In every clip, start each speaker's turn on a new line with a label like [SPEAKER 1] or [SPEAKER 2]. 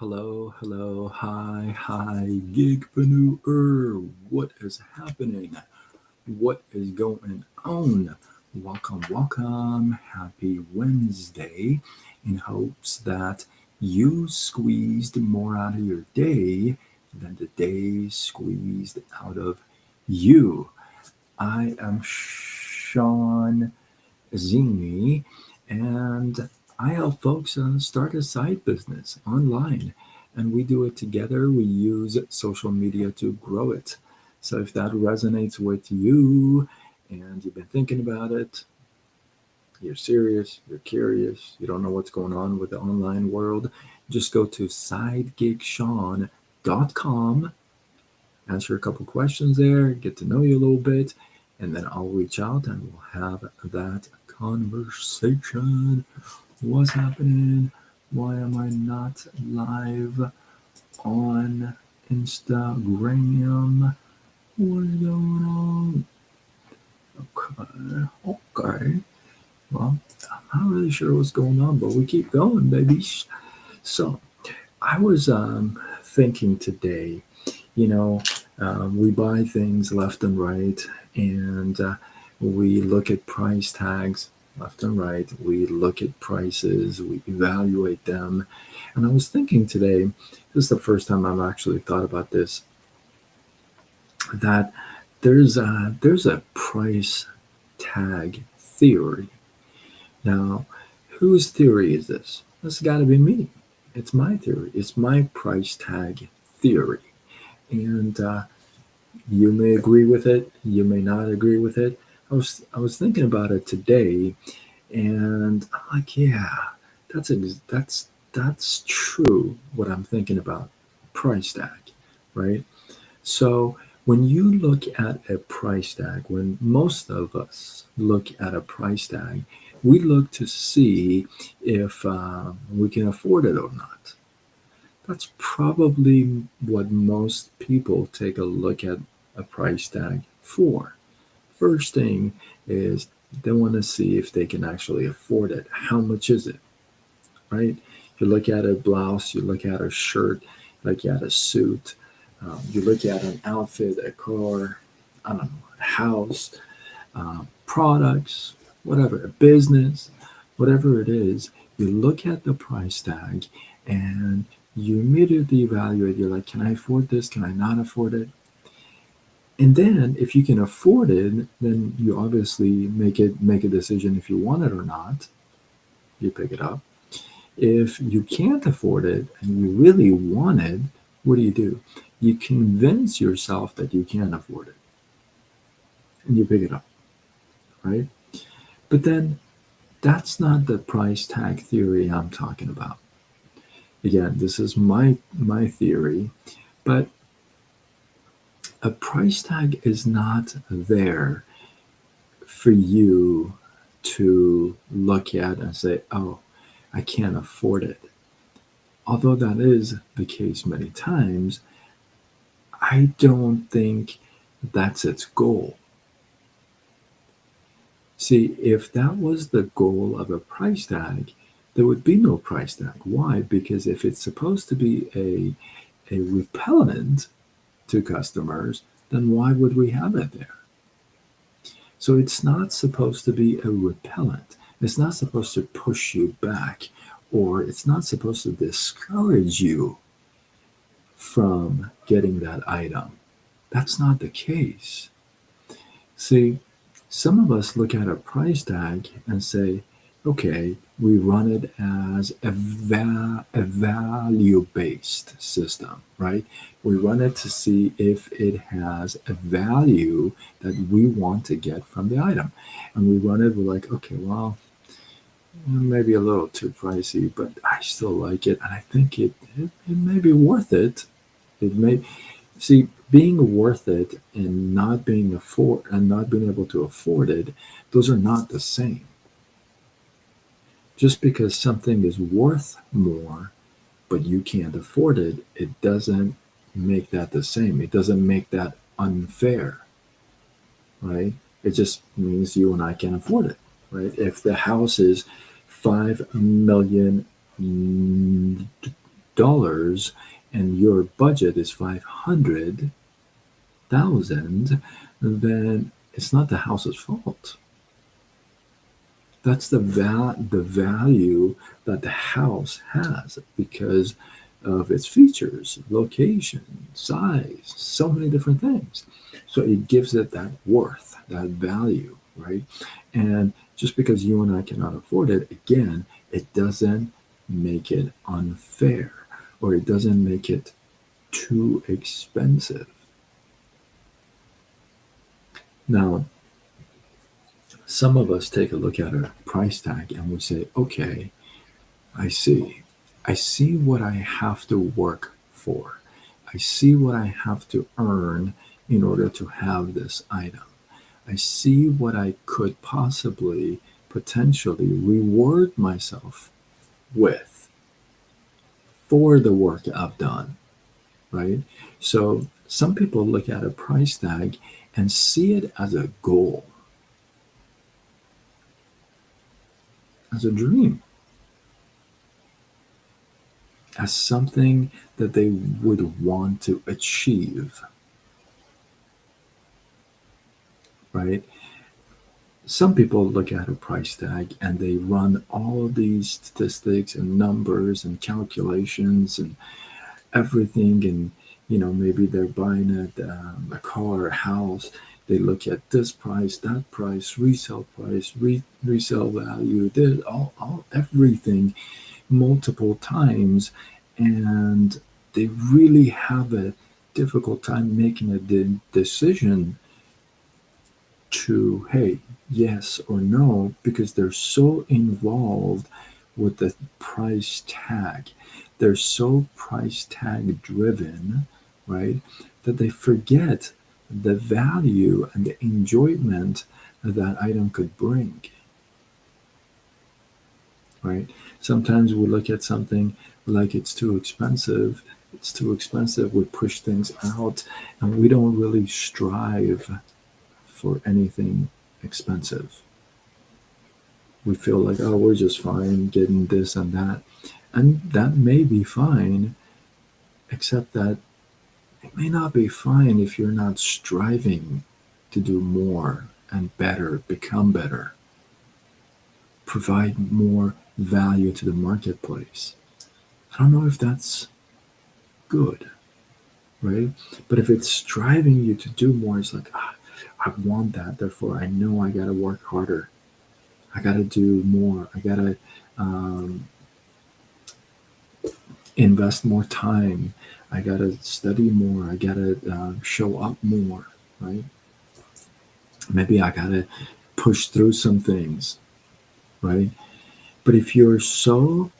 [SPEAKER 1] hi, gigpreneur. What is happening? What is going on? Welcome. Happy Wednesday. In hopes that you squeezed more out of your day than the day squeezed out of you. I am Sean Zini, and I help folks start a side business online. And we do it together. We use social media to grow it. So if that resonates with you and you've been thinking about it, you're serious, you're curious, you don't know what's going on with the online world, just go to sidegigshawn.com, answer a couple questions there, get to know you a little bit, and then I'll reach out and we'll have that conversation. What's happening? Why am I not live on Instagram? What's going on? Okay. Well, I'm not really sure what's going on, but we keep going, baby. So, I was thinking today, you know, we buy things left and right, and we look at price tags left and right. We look at prices, we evaluate them. And I was thinking today, this is the first time I've actually thought about this, that there's a price tag theory. Now, whose theory is this? This has got to be me. It's my theory. It's my price tag theory. And you may agree with it. You may not agree with it. I was thinking about it today, and I'm like, yeah, that's true. What I'm thinking about, price tag, right? So when you look at a price tag, when most of us look at a price tag, we look to see if we can afford it or not. That's probably what most people take a look at a price tag for. First thing is they want to see if they can actually afford it. How much is it, right? You look at a blouse, you look at a shirt, you look at a suit, you look at an outfit, a car, I don't know, a house, products, whatever, a business, whatever it is, you look at the price tag and you immediately evaluate. You're like, can I afford this? Can I not afford it? And then if you can afford it, then you obviously make a decision if you want it or not. You pick it up. If you can't afford it and you really want it, what do? You convince yourself that you can afford it and you pick it up, right? But then that's not the price tag theory I'm talking about. Again, this is my theory, but a price tag is not there for you to look at and say, oh, I can't afford it. Although that is the case many times, I don't think that's its goal. See, if that was the goal of a price tag, there would be no price tag. Why? Because if it's supposed to be a repellent to customers, then why would we have it there? So it's not supposed to be a repellent. It's not supposed to push you back, or it's not supposed to discourage you from getting that item. That's not the case. See, some of us look at a price tag and say, okay, we run it as a value based system, right? We run it to see if it has a value that we want to get from the item. And we run it, we're like, okay, well, maybe a little too pricey, but I still like it. And I think it may be worth it. It may, see, being worth it and not being able to afford it, those are not the same. Just because something is worth more, but you can't afford it, it doesn't make that the same. It doesn't make that unfair, right? It just means you and I can afford it, right? If the house is 5 million dollars and your budget is 500,000, then it's not the house's fault. That's the value that the house has because of its features, location, size, so many different things. So it gives it that worth, that value, right? And just because you and I cannot afford it, again, it doesn't make it unfair or it doesn't make it too expensive. Now, some of us take a look at a price tag and we say, okay, I see. I see what I have to work for. I see what I have to earn in order to have this item. I see what I could possibly, potentially reward myself with for the work I've done, right? So some people look at a price tag and see it as a goal, as a dream, as something that they would want to achieve, right? Some people look at a price tag and they run all of these statistics and numbers and calculations and everything. And, maybe they're buying a car, a house. They look at this price, that price, resale value, this, everything multiple times. And they really have a difficult time making a decision to, hey, yes or no, because they're so involved with the price tag. They're so price tag driven, right, that they forget the value and the enjoyment that item could bring, right? Sometimes we look at something like it's too expensive, we push things out, and we don't really strive for anything expensive. We feel like, oh, we're just fine getting this and that. And that may be fine, except that it may not be fine if you're not striving to do more and better, become better, provide more value to the marketplace. I don't know if that's good, right? But if it's striving you to do more, it's like, I want that, therefore I know I got to work harder. I got to do more. I got to um, invest more time. I got to study more. I got to show up more, right? Maybe I got to push through some things, right? But if you're so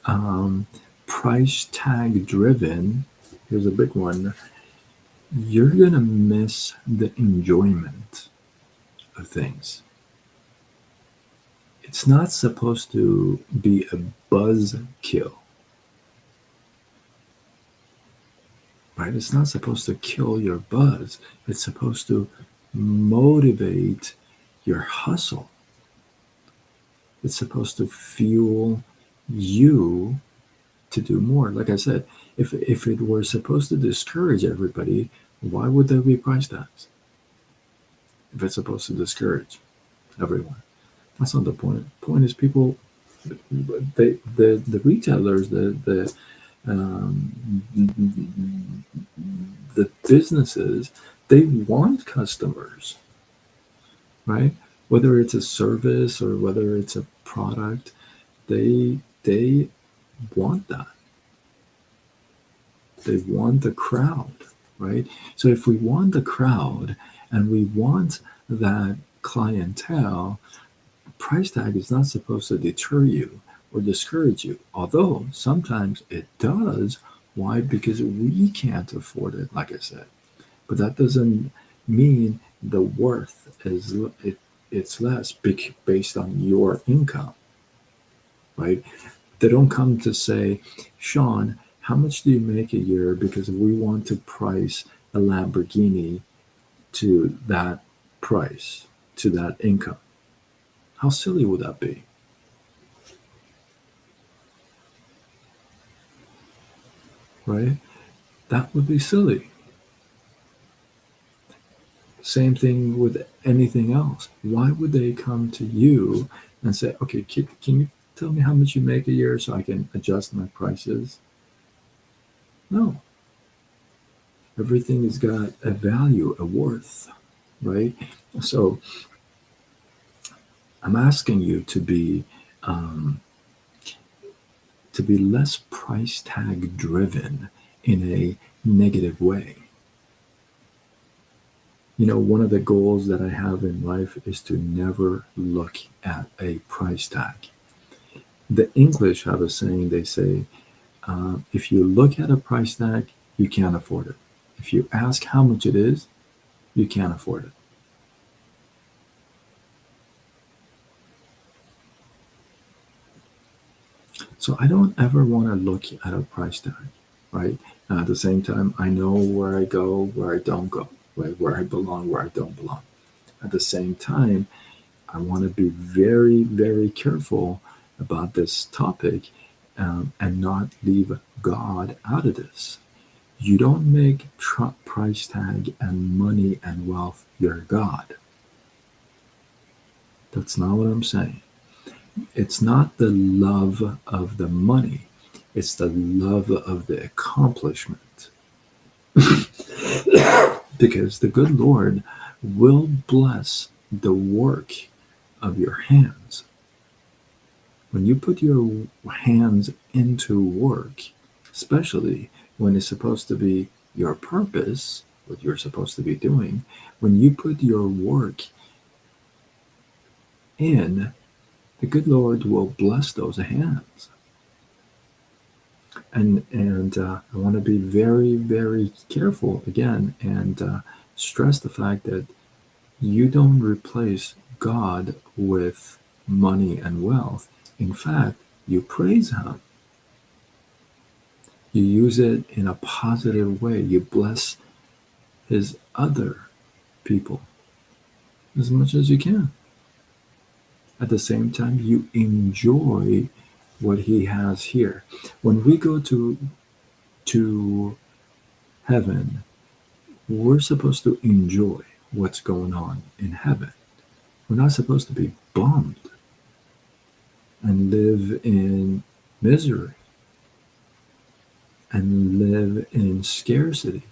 [SPEAKER 1] um, price tag driven, here's a big one, you're going to miss the enjoyment of things. It's not supposed to be a buzz kill, right? It's not supposed to kill your buzz. It's supposed to motivate your hustle. It's supposed to fuel you to do more. Like I said, if it were supposed to discourage everybody, why would there be price tags? If it's supposed to discourage everyone, that's not the point. The point is people, the retailers, um, the businesses, they want customers, right? Whether it's a service or whether it's a product, they want that. They want the crowd, right? So if we want the crowd and we want that clientele, price tag is not supposed to deter you or discourage you. Although sometimes it does. Why? Because we can't afford it, like I said. But that doesn't mean the worth is it's less based on your income, right? They don't come to say, Sean, how much do you make a year? Because we want to price a Lamborghini to that price, to that income. How silly would that be? right? That would be silly. Same thing with anything else. Why would they come to you and say, okay, can you tell me how much you make a year so I can adjust my prices? No. Everything has got a value, a worth, right? So I'm asking you um, to be less price tag driven in a negative way. One of the goals that I have in life is to never look at a price tag. The English have a saying, they say, if you look at a price tag, you can't afford it. If you ask how much it is, you can't afford it. So I don't ever want to look at a price tag, right? At the same time, I know where I go, where I don't go, right? Where I belong, where I don't belong. At the same time, I want to be very, very careful about this topic, and not leave God out of this. You don't make price tag and money and wealth your God. That's not what I'm saying. It's not the love of the money, it's the love of the accomplishment. Because the good Lord will bless the work of your hands. When you put your hands into work, especially when it's supposed to be your purpose, what you're supposed to be doing, when you put your work in, the good Lord will bless those hands. And I want to be very, very careful again, and stress the fact that you don't replace God with money and wealth. In fact, you praise Him. You use it in a positive way. You bless His other people as much as you can. At the same time, you enjoy what He has here. When we go to heaven, we're supposed to enjoy what's going on in heaven. We're not supposed to be bummed and live in misery and live in scarcity.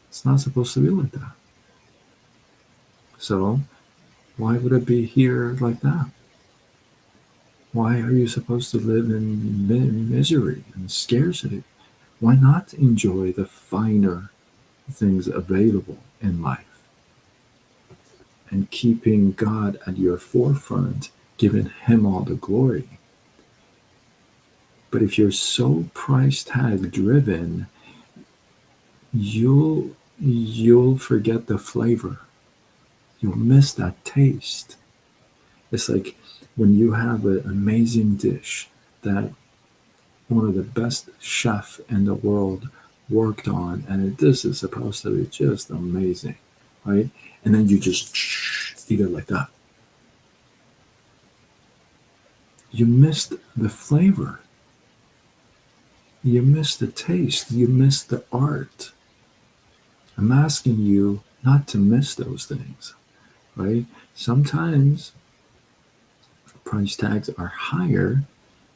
[SPEAKER 1] It's not supposed to be like that. So, why would it be here like that? Why are you supposed to live in misery and scarcity? Why not enjoy the finer things available in life and keeping God at your forefront, giving Him all the glory? But if you're so price tag driven, you'll forget the flavor. You'll miss that taste. It's like when you have an amazing dish that one of the best chef in the world worked on, and this is supposed to be just amazing, right? And then you just eat it like that. You missed the flavor. You missed the taste. You missed the art. I'm asking you not to miss those things, right? Sometimes price tags are higher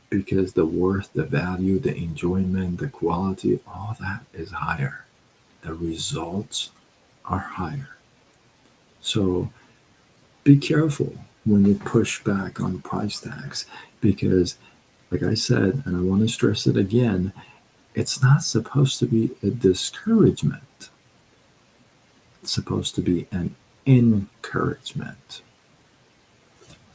[SPEAKER 1] because the worth, the value, the enjoyment, the quality, all that is higher. The results are higher. So be careful when you push back on price tags, because, like I said, and I want to stress it again, it's not supposed to be a discouragement. It's supposed to be an encouragement.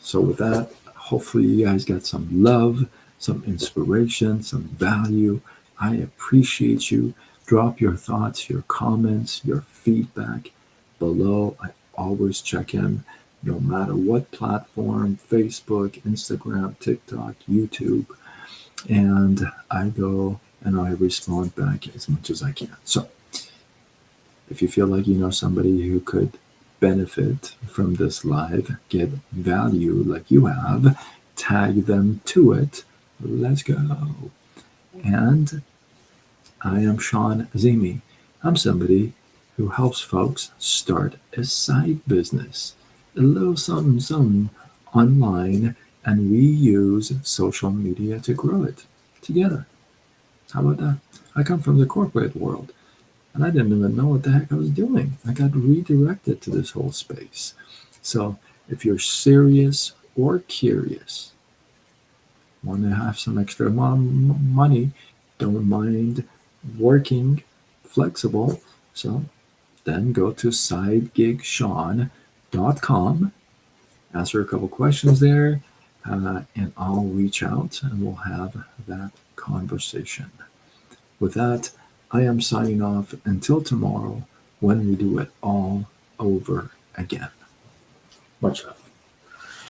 [SPEAKER 1] So, with that, hopefully, you guys got some love, some inspiration, some value. I appreciate you. Drop your thoughts, your comments, your feedback below. I always check in, no matter what platform: Facebook, Instagram, TikTok, YouTube. And I go and I respond back as much as I can. So, if you feel like you know somebody who could benefit from this live, get value like you have, tag them to it. Let's go. And I am Sean Azimi. I'm somebody who helps folks start a side business, a little something, something online, and we use social media to grow it together. How about that? I come from the corporate world, and I didn't even know what the heck I was doing. I got redirected to this whole space. So if you're serious or curious, want to have some extra money, don't mind working flexible, so then go to sidegigshawn.com, answer a couple questions there, and I'll reach out and we'll have that conversation. With that, I am signing off until tomorrow when we do it all over again. Much love.